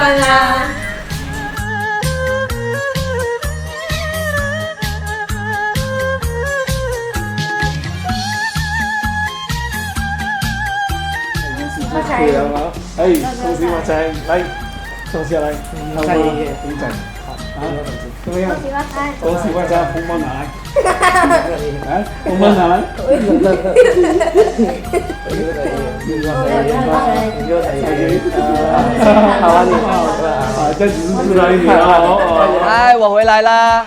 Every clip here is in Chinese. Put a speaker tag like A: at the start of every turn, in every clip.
A: 饭啦！
B: 发财！哎，恭喜发财！来，坐下来，再领奖。好，怎么样？
A: 恭喜发财！
B: 恭喜发财！红包拿来。来，红包拿来。好啊，你好啊，这只是自然语啊。
C: 哎，我回来啦！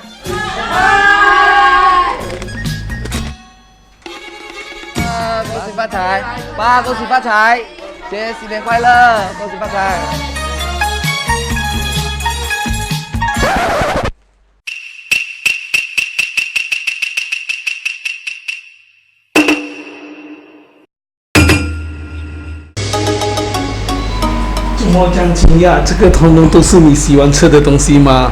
C: 恭喜发财，爸，恭喜发财，姐新年快乐，恭喜发财。
B: 怎么这样惊讶？这个通通都是你喜欢吃的东西吗？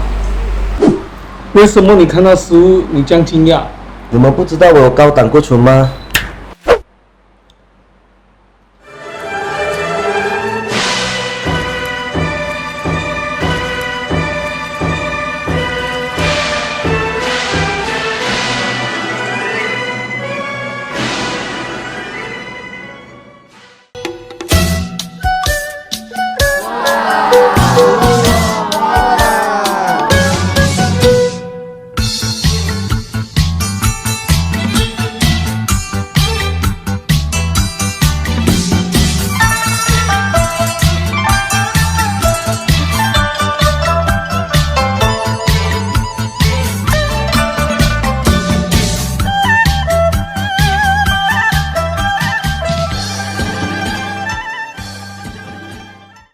B: 为什么你看到食物你这样惊讶？
D: 你们不知道我有高胆固醇吗？